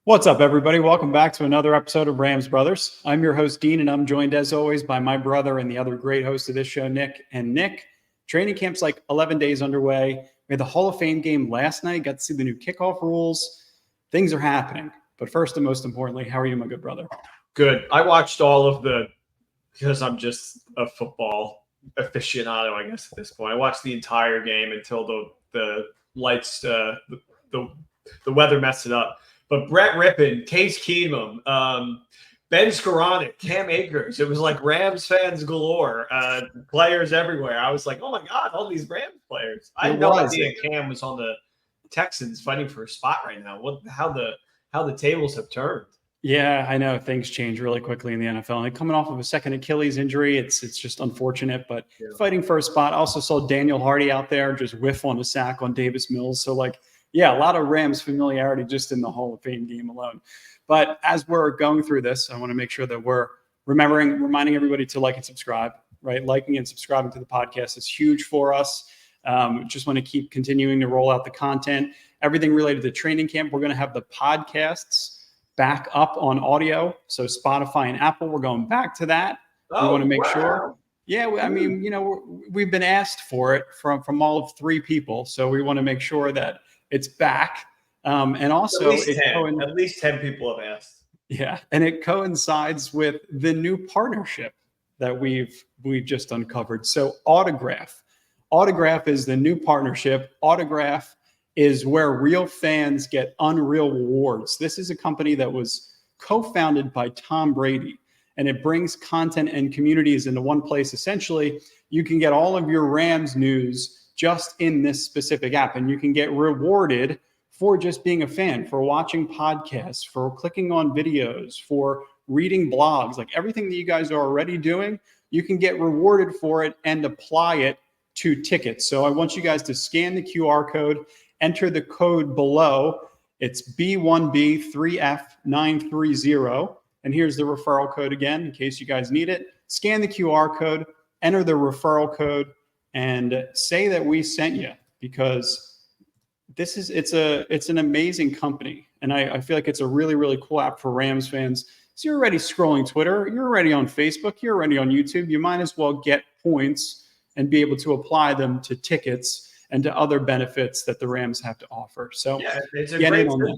What's up, everybody? Welcome back to another episode of Rams Brothers. I'm your host, Dean, and I'm joined, as always, by my brother and the other great host of this show, Nick. And Nick, training camp's like 11 days underway. We had the Hall of Fame game last night, got to see the new kickoff rules. Things are happening. But first and most importantly, how are you, my good brother? Good. I watched all of because I'm just a football aficionado, I guess, at this point. I watched the entire game until the lights, the weather messed it up. But Brett Rippon, Case Keenum, Ben Skoranek, Cam Akers, it was like Rams fans galore, players everywhere. I was like, oh my God, all these Rams players. I had no idea Cam was on the Texans fighting for a spot right now. How the tables have turned. Yeah, I know things change really quickly in the NFL. And coming off of a second Achilles injury, it's just unfortunate, but fighting for a spot. I also saw Daniel Hardy out there just whiff on a sack on Davis Mills. So yeah, a lot of Rams familiarity just in the Hall of Fame game alone. But as we're going through this, I want to make sure that we're reminding everybody to like and subscribe, right? Liking and subscribing to the podcast is huge for us. Just want to keep continuing to roll out the content. Everything related to training camp, we're going to have the podcasts back up on audio. So Spotify and Apple, we're going back to that. We want to make sure. Yeah, I mean, we've been asked for it from all of three people. So we want to make sure that it's back. And also at least 10 people have asked. Yeah. And it coincides with the new partnership that we've just uncovered. So Autograph is the new partnership. Autograph is where real fans get unreal rewards. This is a company that was co-founded by Tom Brady, and it brings content and communities into one place. Essentially, you can get all of your Rams news just in this specific app, and you can get rewarded for just being a fan, for watching podcasts, for clicking on videos, for reading blogs, like everything that you guys are already doing, you can get rewarded for it and apply it to tickets. So I want you guys to scan the QR code, enter the code below. It's B1B3F930. And here's the referral code again, in case you guys need it. Scan the QR code, enter the referral code, and say that we sent you, because it's an amazing company. And I feel like it's a really, really cool app for Rams fans. So you're already scrolling Twitter, you're already on Facebook, you're already on YouTube. You might as well get points and be able to apply them to tickets and to other benefits that the Rams have to offer. So yeah, it's a great system.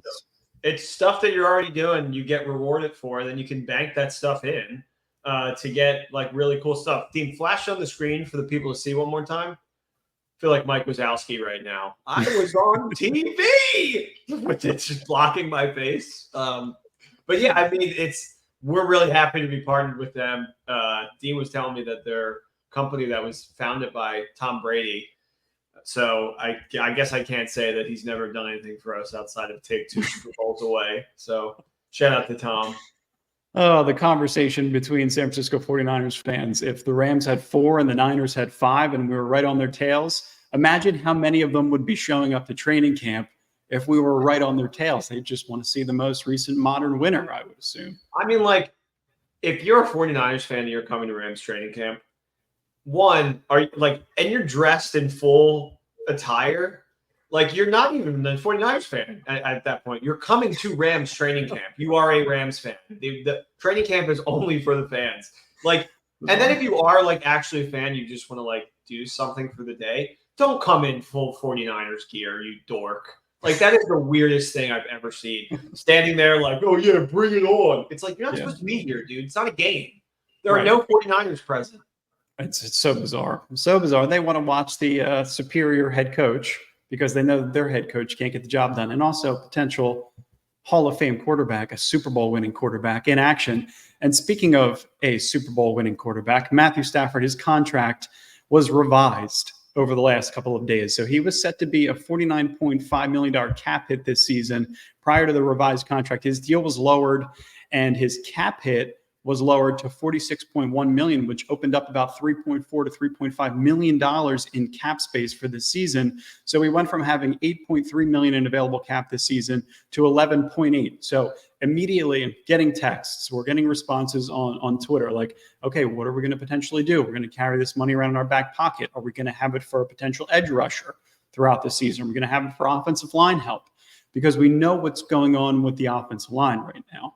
It's stuff that you're already doing, you get rewarded for, and then you can bank that stuff in to get like really cool stuff. Dean, flash on the screen for the people to see one more time. I feel like Mike Wazowski right now. I was on TV, but it's just blocking my face. But yeah, I mean, we're really happy to be partnered with them. Dean was telling me that they're a company that was founded by Tom Brady. So I guess I can't say that he's never done anything for us outside of take 2 Super Bowls away. So shout out to Tom. Oh, the conversation between San Francisco 49ers fans. If the Rams had 4 and the Niners had 5 and we were right on their tails, imagine how many of them would be showing up to training camp if we were right on their tails. They just want to see the most recent modern winner, I would assume. I mean, like, if you're a 49ers fan and you're coming to Rams training camp, one, are you like, and you're dressed in full attire, like you're not even a 49ers fan at that point. You're coming to Rams training camp. You are a Rams fan. The training camp is only for the fans. Like, and then if you are like actually a fan, you just want to like do something for the day, don't come in full 49ers gear, you dork. Like, that is the weirdest thing I've ever seen. Standing there like, oh yeah, bring it on. It's like, you're not supposed to be here, dude. It's not a game. There are no 49ers present. It's so bizarre. So bizarre. They want to watch the superior head coach because they know their head coach can't get the job done. And also potential Hall of Fame quarterback, a Super Bowl winning quarterback in action. And speaking of a Super Bowl winning quarterback, Matthew Stafford, his contract was revised over the last couple of days. So he was set to be a $49.5 million cap hit this season. Prior to the revised contract, his deal was lowered and his cap hit was lowered to $46.1 million, which opened up about $3.4 to $3.5 million in cap space for this season. So we went from having $8.3 million in available cap this season to $11.8. So immediately getting texts, we're getting responses on Twitter like, okay, what are we going to potentially do? We're going to carry this money around in our back pocket. Are we going to have it for a potential edge rusher throughout the season? We're going to have it for offensive line help. because we know what's going on with the offensive line right now.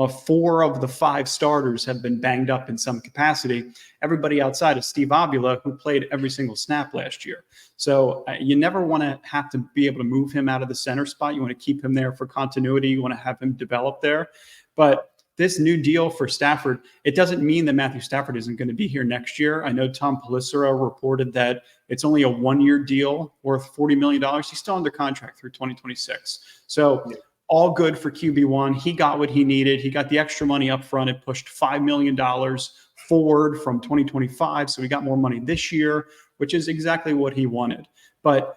4 of the 5 starters have been banged up in some capacity. Everybody outside of Steve Avila, who played every single snap last year. So you never want to have to be able to move him out of the center spot. You want to keep him there for continuity. You want to have him develop there. But this new deal for Stafford, it doesn't mean that Matthew Stafford isn't going to be here next year. I know Tom Pelissero reported that it's only a 1-year deal worth $40 million. He's still under contract through 2026. So all good for QB1. He got what he needed. He got the extra money up front. It pushed $5 million forward from 2025. So he got more money this year, which is exactly what he wanted. But,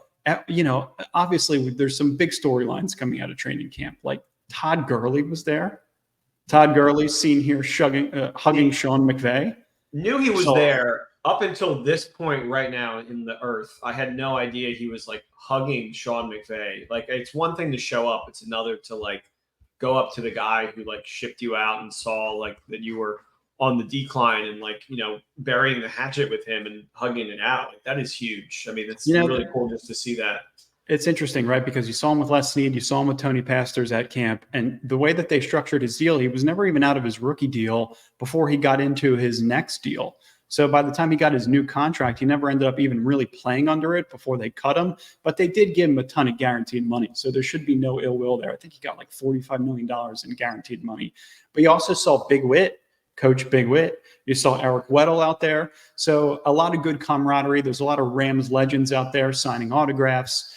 obviously there's some big storylines coming out of training camp. Like Todd Gurley was there. Todd Gurley seen here hugging Sean McVay. Knew he was there up until this point right now in the earth. I had no idea he was like hugging Sean McVay. Like, it's one thing to show up. It's another to like go up to the guy who like shipped you out and saw like that you were on the decline and like, burying the hatchet with him and hugging it out. Like, that is huge. I mean, it's really cool just to see that. It's interesting, right? Because you saw him with Les Snead, you saw him with Tony Pastors at camp, and the way that they structured his deal, he was never even out of his rookie deal before he got into his next deal. So by the time he got his new contract, he never ended up even really playing under it before they cut him. But they did give him a ton of guaranteed money, so there should be no ill will there. I think he got like $45 million in guaranteed money. But you also saw Big Whit, Coach Big Whit. You saw Eric Weddle out there. So a lot of good camaraderie. There's a lot of Rams legends out there signing autographs.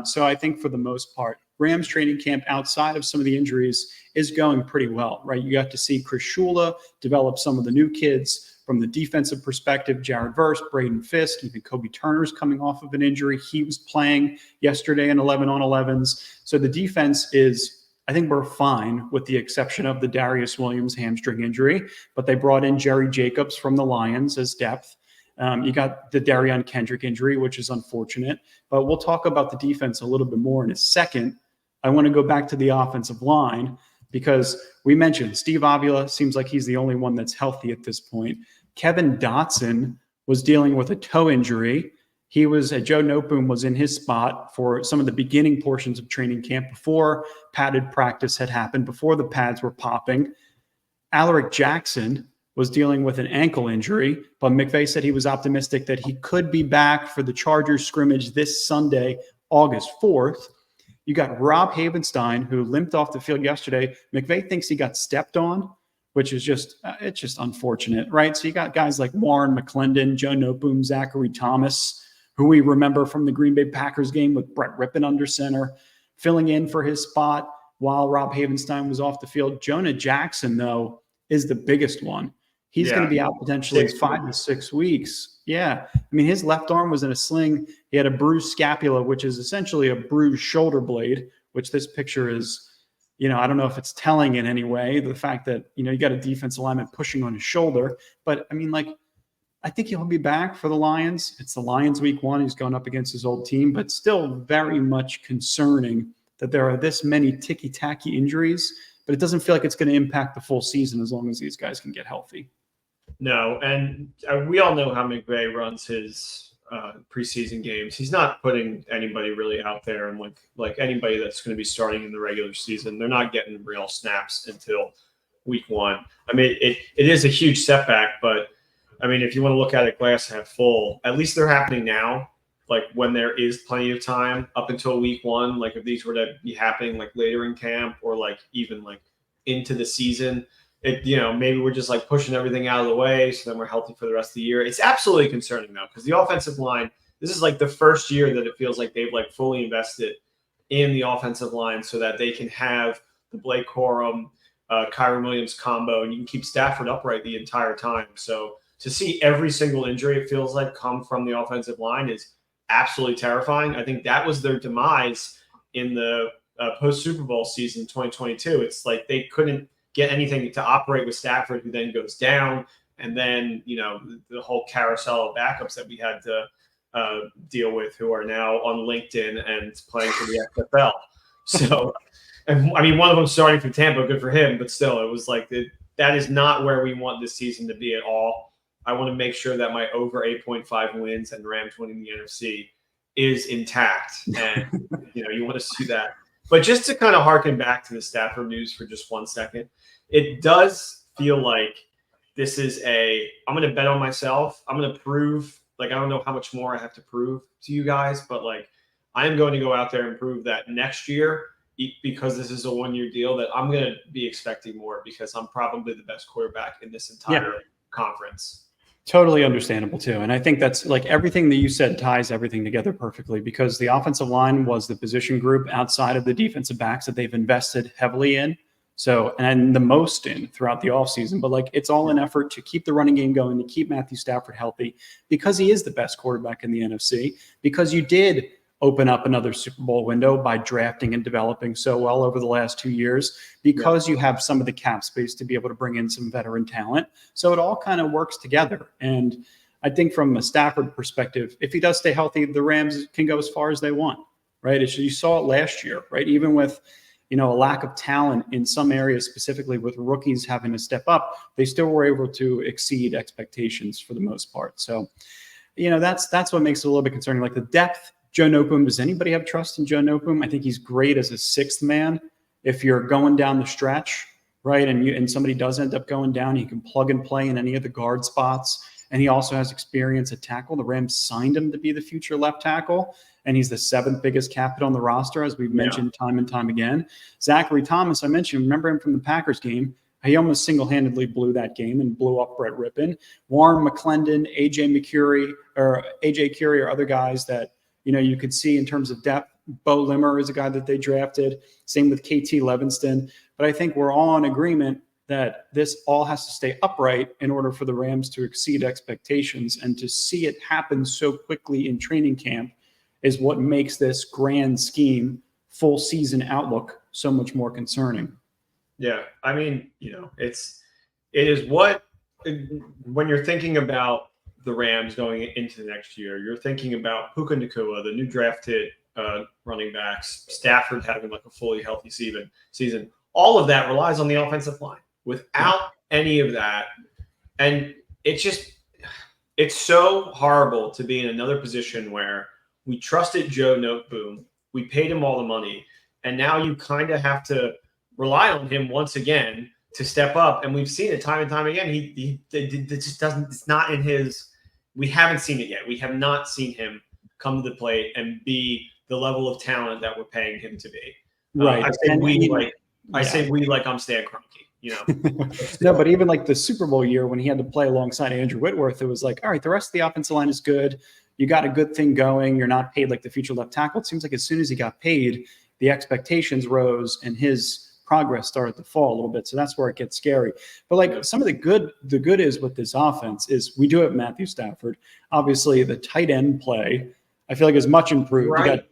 So I think for the most part, Rams training camp outside of some of the injuries is going pretty well, right? You got to see Chris Shula develop some of the new kids from the defensive perspective, Jared Verse, Braden Fisk, even Kobe Turner's coming off of an injury. He was playing yesterday in 11-on-11s. So the defense is, I think we're fine with the exception of the Darius Williams hamstring injury, but they brought in Jerry Jacobs from the Lions as depth. You got the Darion Kendrick injury, which is unfortunate, but we'll talk about the defense a little bit more in a second. I want to go back to the offensive line because we mentioned Steve Avila seems like he's the only one that's healthy at this point. Kevin Dotson was dealing with a toe injury. Joe Noteboom was in his spot for some of the beginning portions of training camp before padded practice had happened, before the pads were popping. Alaric Jackson was dealing with an ankle injury, but McVay said he was optimistic that he could be back for the Chargers scrimmage this Sunday, August 4th. You got Rob Havenstein, who limped off the field yesterday. McVay thinks he got stepped on, which is it's just unfortunate, right? So you got guys like Warren McClendon, Joe Noteboom, Zachary Thomas, who we remember from the Green Bay Packers game with Brett Rippon under center, filling in for his spot while Rob Havenstein was off the field. Jonah Jackson, though, is the biggest one. He's going to be out potentially 5 to 6 weeks. Yeah. I mean, his left arm was in a sling. He had a bruised scapula, which is essentially a bruised shoulder blade, which this picture is, I don't know if it's telling in any way, the fact that, you got a defensive lineman pushing on his shoulder. But, I mean, I think he'll be back for the Lions. It's the Lions week 1. He's going up against his old team, but still very much concerning that there are this many ticky-tacky injuries. But it doesn't feel like it's going to impact the full season as long as these guys can get healthy. No, and we all know how McVay runs his preseason games. He's not putting anybody really out there, and like anybody that's going to be starting in the regular season, they're not getting real snaps until week 1. I mean, it is a huge setback, but I mean, if you want to look at it glass half full, at least they're happening now. Like when there is plenty of time up until week 1, like if these were to be happening like later in camp or like even like into the season, maybe we're just like pushing everything out of the way so then we're healthy for the rest of the year. It's absolutely concerning though, because the offensive line, this is like the first year that it feels like they've like fully invested in the offensive line so that they can have the Blake Corum, Kyron Williams combo, and you can keep Stafford upright the entire time. So to see every single injury, it feels like, come from the offensive line is absolutely terrifying. I think that was their demise in the post-Super Bowl season 2022. It's like they couldn't get anything to operate with Stafford, who then goes down, and then, the whole carousel of backups that we had to deal with who are now on LinkedIn and playing for the XFL. So, and I mean, one of them starting for Tampa, good for him, but still, it was like that is not where we want this season to be at all. I want to make sure that my over 8.5 wins and Rams winning the NFC is intact. And, you want to see that But just to kind of harken back to the Stafford news for just 1 second, it does feel like this is I'm going to bet on myself. I'm going to prove, like, I don't know how much more I have to prove to you guys, but like, I am going to go out there and prove that next year, because this is a 1-year deal, that I'm going to be expecting more because I'm probably the best quarterback in this entire conference. Totally understandable too. And I think that's like everything that you said ties everything together perfectly, because the offensive line was the position group outside of the defensive backs that they've invested heavily in. So, and the most in throughout the offseason, but like it's all an effort to keep the running game going, to keep Matthew Stafford healthy, because he is the best quarterback in the NFC, because you did open up another Super Bowl window by drafting and developing so well over the last 2 years, because you have some of the cap space to be able to bring in some veteran talent. So it all kind of works together. And I think from a Stafford perspective, if he does stay healthy, the Rams can go as far as they want, right? You saw it last year, right? Even with, a lack of talent in some areas, specifically with rookies having to step up, they still were able to exceed expectations for the most part. So, that's what makes it a little bit concerning. Like the depth, Joe Noteboom, does anybody have trust in Joe Noteboom? I think he's great as a sixth man. If you're going down the stretch, right, and somebody does end up going down, he can plug and play in any of the guard spots. And he also has experience at tackle. The Rams signed him to be the future left tackle, and he's the 7th biggest cap hit on the roster, as we've mentioned time and time again. Zachary Thomas, I mentioned, remember him from the Packers game. He almost single-handedly blew that game and blew up Brett Rippon. Warren McClendon, AJ Curie are other guys that, you could see in terms of depth. Bo Limmer is a guy that they drafted. Same with KT Levinston. But I think we're all in agreement that this all has to stay upright in order for the Rams to exceed expectations, and to see it happen so quickly in training camp is what makes this grand scheme, full season outlook so much more concerning. Yeah. I mean, it is when you're thinking about the Rams going into the next year, you're thinking about Puka Nacua, the new drafted running backs, Stafford having like a fully healthy season. All of that relies on the offensive line. Without any of that, and it's so horrible to be in another position where we trusted Joe Noteboom, we paid him all the money, and now you kind of have to rely on him once again to step up. And we've seen it time and time again. It just doesn't. It's not in his. We haven't seen it yet. We have not seen him come to the plate and be the level of talent that we're paying him to be. Right. I say we like I'm Stan Kroenke. No, but even like the Super Bowl year when he had to play alongside Andrew Whitworth, it was like, all right, the rest of the offensive line is good. You got a good thing going. You're not paid like the future left tackle. It seems like as soon as he got paid, the expectations rose and his progress started to fall a little bit. So that's where it gets scary. But like some of the good is with this offense is we do have Matthew Stafford. Obviously, the tight end play, I feel like is much improved. Right. We got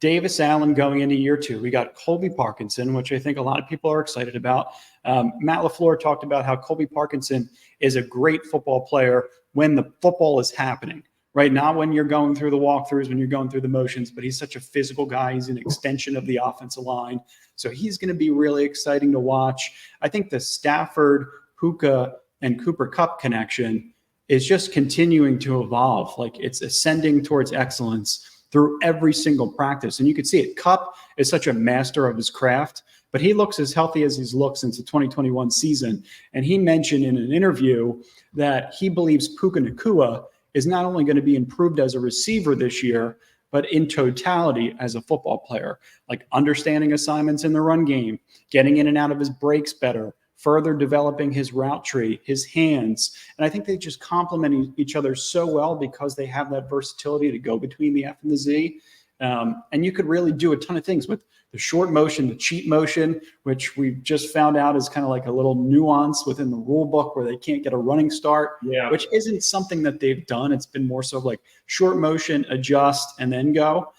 Davis Allen going into year 2. We got Colby Parkinson, which I think a lot of people are excited about. Matt LaFleur talked about how Colby Parkinson is a great football player when the football is happening, right? Not when you're going through the walkthroughs, when you're going through the motions, but he's such a physical guy. He's an extension of the offensive line. So he's going to be really exciting to watch. I think the Stafford, Puka, and Cooper Kupp connection is just continuing to evolve. Like it's ascending towards excellence through every single practice. And you can see it. Kupp is such a master of his craft, but he looks as healthy as he's looked since the 2021 season. And he mentioned in an interview that he believes Puka Nacua is not only going to be improved as a receiver this year, but in totality as a football player, like understanding assignments in the run game, getting in and out of his breaks better, further developing his route tree, his hands. And I think they just complement each other so well because they have that versatility to go between the F and the Z. And you could really do a ton of things with the short motion, the cheat motion, which we've just found out is kind of like a little nuance within the rule book where they can't get a running start, which isn't something that they've done. It's been more so like short motion, adjust, and then go.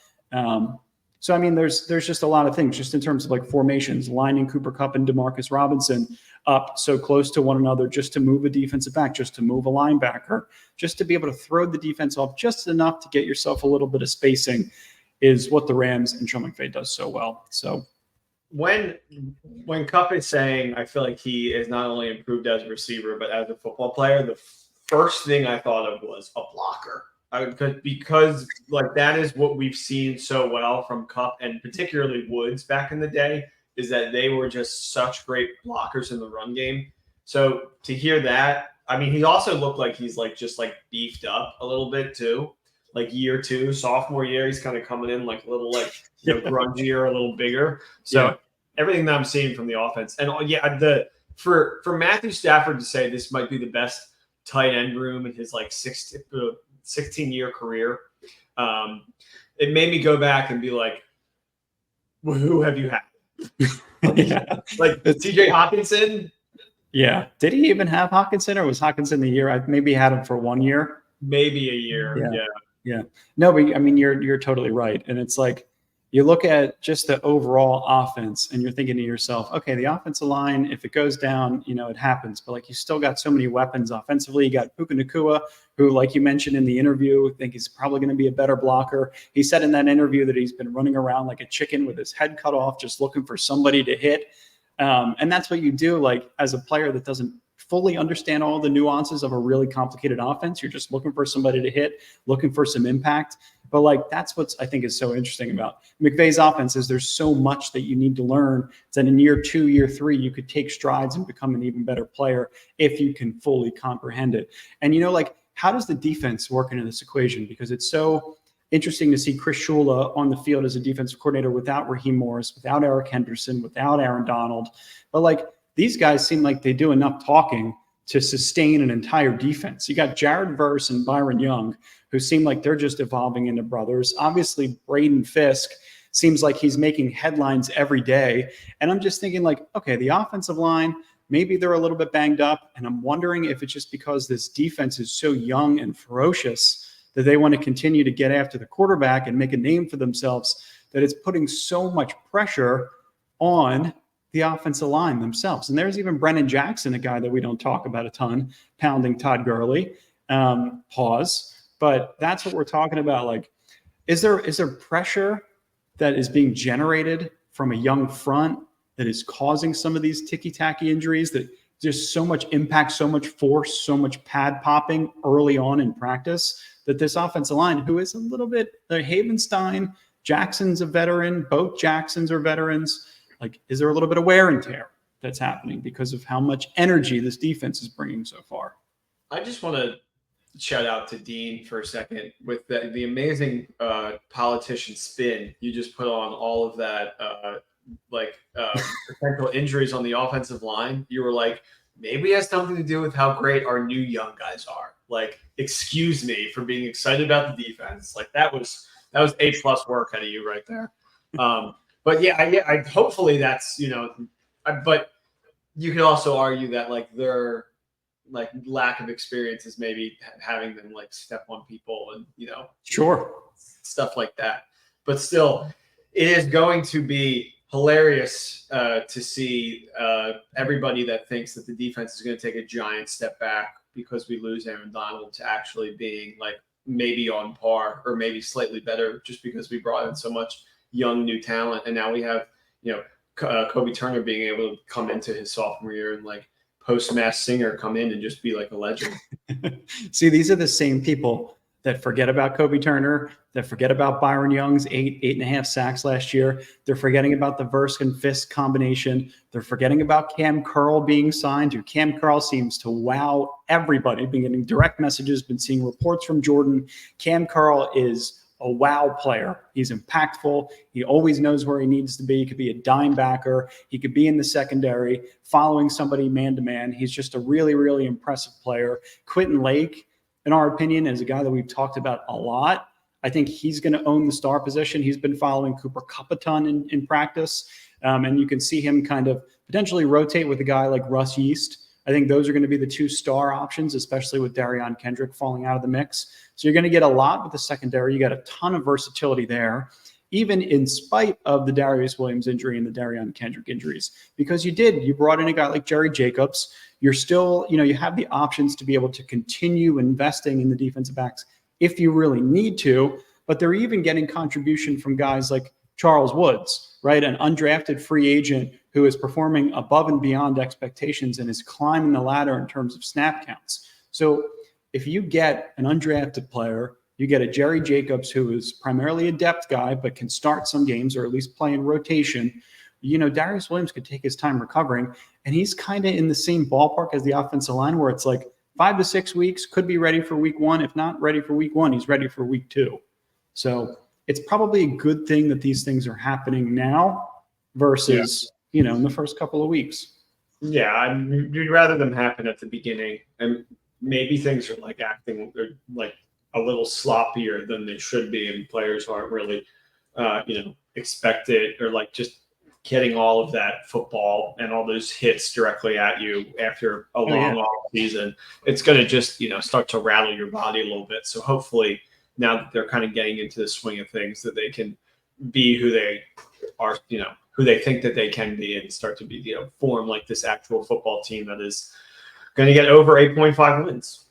So, I mean, there's just a lot of things just in terms of like formations, lining Cooper Kupp and Demarcus Robinson up so close to one another just to move a defensive back, just to move a linebacker, just to be able to throw the defense off just enough to get yourself a little bit of spacing is what the Rams and Sean McVay does so well. So when Kupp is saying, I feel like he is not only improved as a receiver, but as a football player, the first thing I thought of was a blocker. Because like that is what we've seen so well from Cup and particularly Woods back in the day, is that they were just such great blockers in the run game. So to hear that, I mean, he also looked like he's like just like beefed up a little bit too. Like year two, sophomore year, he's kind of coming in like a little like grungier, a little bigger. So everything that I'm seeing from the offense, and for Matthew Stafford to say this might be the best tight end room in his like 16-year career, it made me go back and be like, well, who have you had? Like TJ Hawkinson. Yeah. Did he even have Hawkinson, or was Hawkinson the year? I maybe had him for 1 year. Maybe a year. Yeah. No, but I mean, you're totally right. And it's like, you look at just the overall offense and you're thinking to yourself, okay, the offensive line, if it goes down, it happens. But like, you still got so many weapons offensively. You got Puka Nacua, who, like you mentioned in the interview, I think he's probably going to be a better blocker. He said in that interview that he's been running around like a chicken with his head cut off, just looking for somebody to hit. And that's what you do, like, as a player that doesn't fully understand all the nuances of a really complicated offense. You're just looking for somebody to hit, looking for some impact. But like, that's what I think is so interesting about McVay's offense, is there's so much that you need to learn that in year 2, year 3, you could take strides and become an even better player if you can fully comprehend it. And, like, how does the defense work into this equation? Because it's so interesting to see Chris Shula on the field as a defensive coordinator without Raheem Morris, without Eric Henderson, without Aaron Donald. But like, these guys seem like they do enough talking to sustain an entire defense. You got Jared Verse and Byron Young, who seem like they're just evolving into brothers. Obviously, Braden Fisk seems like he's making headlines every day. And I'm just thinking, like, okay, the offensive line, maybe they're a little bit banged up. And I'm wondering if it's just because this defense is so young and ferocious that they want to continue to get after the quarterback and make a name for themselves, that it's putting so much pressure on the offensive line themselves. And there's even Brennan Jackson, a guy that we don't talk about a ton, pounding Todd Gurley. Pause. But that's what we're talking about. Like, is there pressure that is being generated from a young front that is causing some of these ticky-tacky injuries, that just so much impact, so much force, so much pad popping early on in practice, that this offensive line, who is a little bit Havenstein, Jackson's a veteran, both Jacksons are veterans. Like, is there a little bit of wear and tear that's happening because of how much energy this defense is bringing so far? I just want to shout out to Dean for a second with the amazing politician spin you just put on all of that, potential injuries on the offensive line. You were like, maybe it has something to do with how great our new young guys are. Like, excuse me for being excited about the defense. Like, that was A+ work out of you right there. But I hopefully that's, but you could also argue that like their like lack of experience is maybe having them like step on people and, sure, stuff like that. But still, it is going to be hilarious to see everybody that thinks that the defense is going to take a giant step back because we lose Aaron Donald to actually being like maybe on par or maybe slightly better, just because we brought in so much young new talent. And now we have, Kobe Turner being able to come into his sophomore year and like post-Masked Singer come in and just be like a legend. See, these are the same people that forget about Kobe Turner, that forget about Byron Young's 8.5 sacks last year. They're forgetting about the Verse and Fisk combination. They're forgetting about Cam Curl being signed. Cam Curl seems to wow everybody. Been getting direct messages, been seeing reports from Jordan. Cam Curl is a wow player. He's impactful. He always knows where he needs to be. He could be a dime backer. He could be in the secondary, following somebody man-to-man. He's just a really, really impressive player. Quentin Lake, in our opinion, is a guy that we've talked about a lot. I think he's going to own the star position. He's been following Cooper Kupp a ton in practice. And you can see him kind of potentially rotate with a guy like Russ Yeast. I think those are going to be the two star options, especially with Darion Kendrick falling out of the mix. So you're going to get a lot with the secondary. You got a ton of versatility there, even in spite of the Darius Williams injury and the Darion Kendrick injuries, because you brought in a guy like Jerry Jacobs. You're still, you have the options to be able to continue investing in the defensive backs if you really need to, but they're even getting contribution from guys like Charles Woods, right? An undrafted free agent who is performing above and beyond expectations and is climbing the ladder in terms of snap counts. So if you get an undrafted player You get a Jerry Jacobs, who is primarily a depth guy, but can start some games or at least play in rotation. Darius Williams could take his time recovering, and he's kind of in the same ballpark as the offensive line, where it's like 5 to 6 weeks, could be ready for week 1. If not ready for week 1, he's ready for week 2. So it's probably a good thing that these things are happening now versus, in the first couple of weeks. Yeah, you'd rather them happen at the beginning, and maybe things are like acting like a little sloppier than they should be, and players aren't really, expected, or like just getting all of that football and all those hits directly at you after a long season. It's going to just, start to rattle your body a little bit. So hopefully now that they're kind of getting into the swing of things, that they can be who they are, who they think that they can be, and start to be, form like this actual football team that is going to get over 8.5 wins.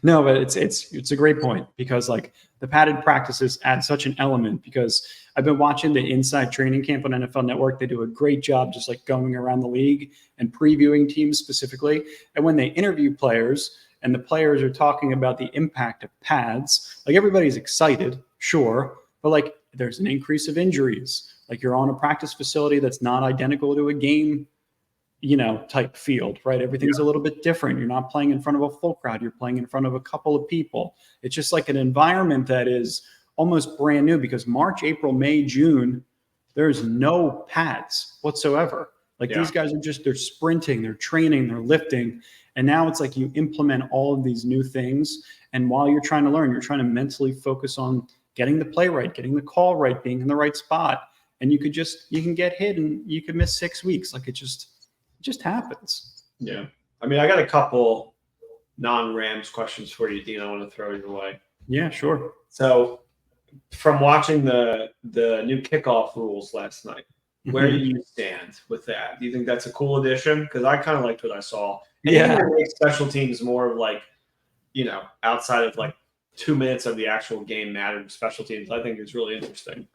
No, but it's a great point, because like the padded practices add such an element, because I've been watching the Inside Training Camp on NFL Network. They do a great job just like going around the league and previewing teams specifically. And when they interview players and the players are talking about the impact of pads, like everybody's excited, sure, but like there's an increase of injuries. Like you're on a practice facility that's not identical to a game type field, right? Everything's a little bit different. You're not playing in front of a full crowd. You're playing in front of a couple of people. It's just like an environment that is almost brand new, because March, April, May, June, there's no pads whatsoever. Like these guys are they're sprinting, they're training, they're lifting. And now it's like you implement all of these new things. And while you're trying to learn, you're trying to mentally focus on getting the play right, getting the call right, being in the right spot. And you can get hit and you could miss 6 weeks. Like it just happens. Yeah. I mean, I got a couple non-Rams questions for you, Dean, I want to throw your way. Yeah, sure. So from watching the new kickoff rules last night, where do you stand with that? Do you think that's a cool addition? Because I kind of liked what I saw. And even make special teams more of like, outside of like 2 minutes of the actual game mattered special teams, I think it's really interesting.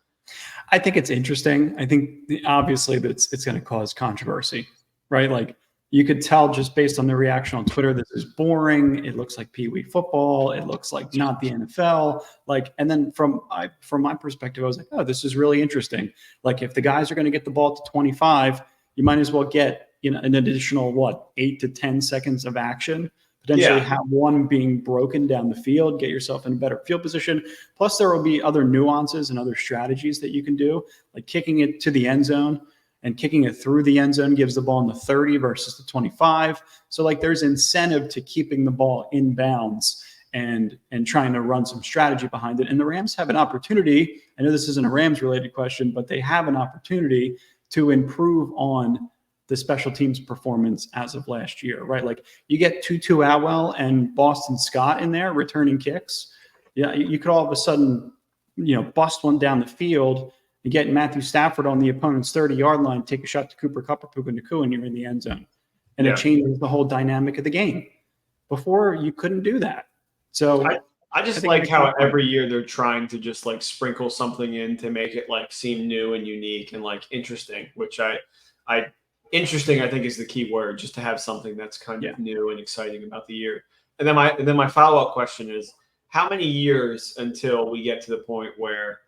I think it's interesting. I think obviously that it's going to cause controversy, right? Like you could tell just based on the reaction on Twitter, this is boring. It looks like Pee Wee football. It looks like not the NFL. Like, and then from my perspective, I was like, oh, this is really interesting. Like if the guys are going to get the ball to 25, you might as well get, an additional 8 to 10 seconds of action. Potentially have one being broken down the field, get yourself in a better field position. Plus, there will be other nuances and other strategies that you can do, like kicking it to the end zone, and kicking it through the end zone gives the ball in the 30 versus the 25. So like there's incentive to keeping the ball in bounds and trying to run some strategy behind it. And the Rams have an opportunity. I know this isn't a Rams related question, but they have an opportunity to improve on the special teams performance as of last year, right? Like you get Tutu Atwell and Boston Scott in there returning kicks. Yeah, you could all of a sudden, bust one down the field and get Matthew Stafford on the opponent's 30-yard line, take a shot to Cooper Kupp or Puka Nacua, and you're in the end zone. And it changes the whole dynamic of the game. Before, you couldn't do that. So I just like how every year they're trying to just like sprinkle something in to make it like seem new and unique and like interesting, which interesting, I think, is the key word, just to have something that's kind of new and exciting about the year. And then my follow-up question is, how many years until we get to the point where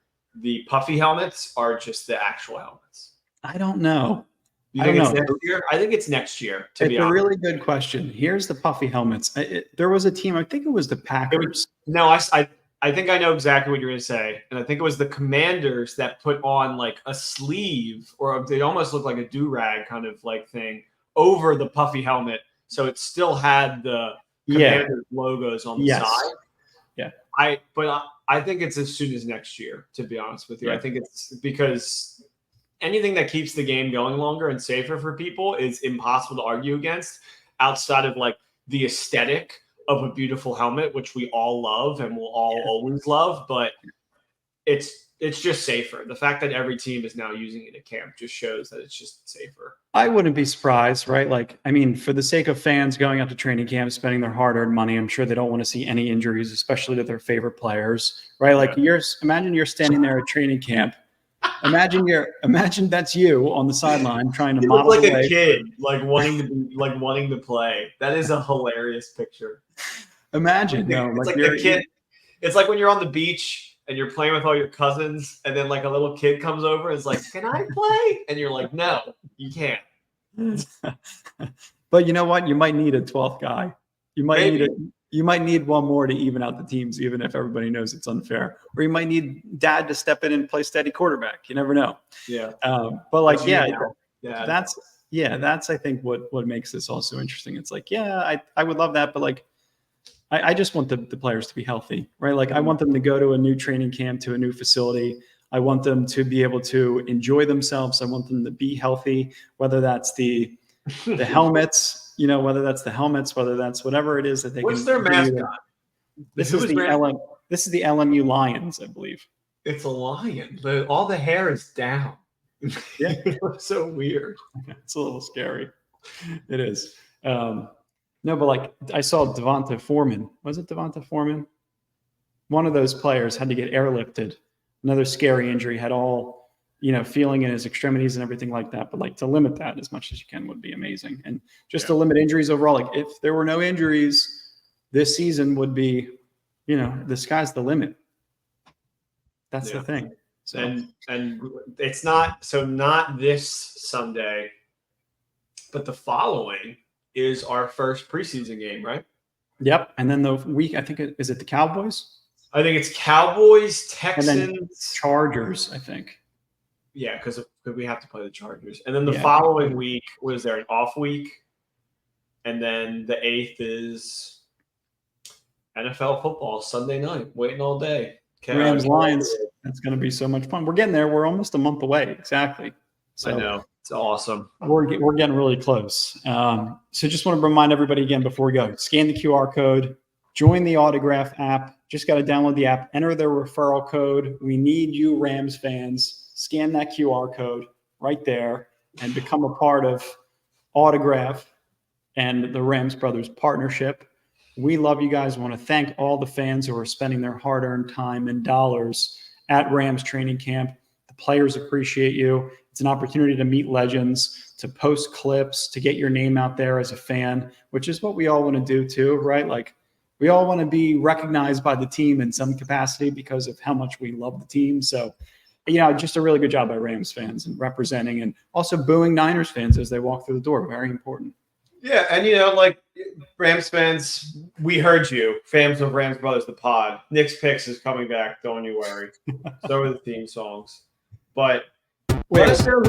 the puffy helmets are just the actual helmets? I don't know. You think it's next year? I think it's next year, to be honest. It's a really good question. Here's the puffy helmets. There was a team, I think it was the Packers. I think I know exactly what you're going to say. And I think it was the Commanders that put on like a sleeve, or they almost looked like a do-rag kind of like thing over the puffy helmet. So it still had the Commanders logos on the side. Yeah. I think it's as soon as next year, to be honest with you. I think it's because anything that keeps the game going longer and safer for people is impossible to argue against, outside of like the aesthetic of a beautiful helmet, which we all love and will all always love, but it's just safer. The fact that every team is now using it at camp just shows that it's just safer. I wouldn't be surprised, right? Like, I mean, for the sake of fans going out to training camp, spending their hard-earned money, I'm sure they don't want to see any injuries, especially to their favorite players, right? Like, imagine you're standing there at training camp. Imagine that's you on the sideline trying to model like a kid, wanting to play. That is a hilarious picture. Imagine, it's like the kid. It's like when you're on the beach and you're playing with all your cousins, and then like a little kid comes over and is like, "Can I play?" And you're like, "No, you can't." But you know what? You might need a 12th guy. You might Maybe. need You might need one more to even out the teams, even if everybody knows it's unfair. Or you might need dad to step in and play steady quarterback. You never know. Yeah. But like, That's you yeah, now, Dad. that's I think what makes this all so interesting. It's like, yeah, I would love that, but like, I just want the players to be healthy, right? Like, I want them to go to a new training camp, to a new facility. I want them to be able to enjoy themselves. I want them to be healthy, whether that's the helmets, whether that's the helmets, whether that's whatever it is that they What's can their continue to- mascot? This Who is is the their- This is the LMU Lions, I believe. It's a lion. All the hair is down. Yeah. It's so weird. It's a little scary. It is. No, but like, I saw Devonta Foreman. Was it Devonta Foreman? One of those players had to get airlifted. Another scary injury, had all, feeling in his extremities and everything like that. But like, to limit that as much as you can would be amazing. And just to limit injuries overall, like if there were no injuries, this season would be, the sky's the limit. That's the thing. So, and it's not this Sunday, but the following is our first preseason game, right? Yep. And then the week, I think is it the Cowboys? I think it's Cowboys, And then Texans, Chargers, I think. Yeah, because we have to play the Chargers. And then the following week, was there an off week? And then the 8th is NFL football, Sunday night, waiting all day. Rams, Lions. That's going to be so much fun. We're getting there. We're almost a month away. Exactly. So I know. It's awesome. We're getting really close. So just want to remind everybody again before we go, scan the QR code, join the Autograph app. Just got to download the app, enter their referral code. We need you, Rams fans. Scan that QR code right there and become a part of Autograph and the Rams Brothers partnership. We love you guys. I want to thank all the fans who are spending their hard-earned time and dollars at Rams training camp. The players appreciate you. It's an opportunity to meet legends, to post clips, to get your name out there as a fan, which is what we all want to do too, right? Like, we all want to be recognized by the team in some capacity because of how much we love the team. So, just a really good job by Rams fans and representing, and also booing Niners fans as they walk through the door. Very important. Yeah, and like Rams fans, we heard you, fans of Rams Brothers, the pod. Nick's Picks is coming back. Don't you worry. So are the theme songs. But let us know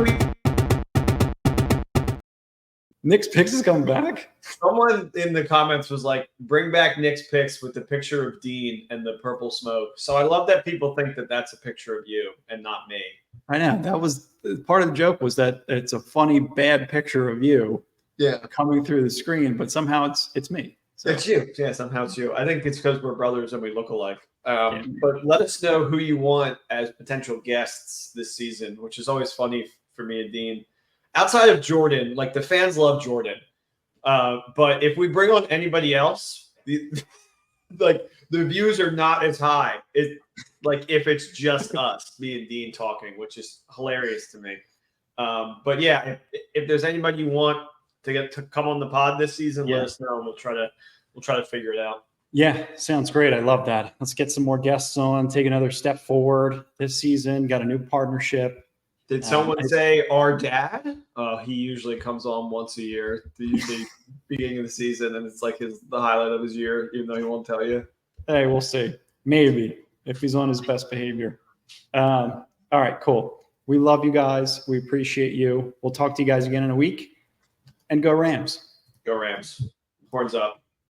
Nick's Picks is coming back? Someone in the comments was like, bring back Nick's Picks with the picture of Dean and the purple smoke. So I love that people think that that's a picture of you and not me. I know. That was part of the joke, was that it's a funny, bad picture of you. Yeah, coming through the screen, but somehow it's me. So. It's you. Yeah, somehow it's you. I think it's because we're brothers and we look alike. But let us know who you want as potential guests this season, which is always funny for me and Dean. Outside of Jordan, like, the fans love Jordan. But if we bring on anybody else, the views are not as high. If it's just us, me and Dean talking, which is hilarious to me. But yeah, if there's anybody you want to come on the pod this season, let us know, and we'll try to figure it out. Yeah, sounds great. I love that. Let's get some more guests on, take another step forward this season. Got a new partnership. Did someone say our dad? He usually comes on once a year, usually beginning of the season, and it's like the highlight of his year, even though he won't tell you. Hey, we'll see. Maybe, if he's on his best behavior. All right, cool. We love you guys. We appreciate you. We'll talk to you guys again in a week. And go Rams. Go Rams. Horns up.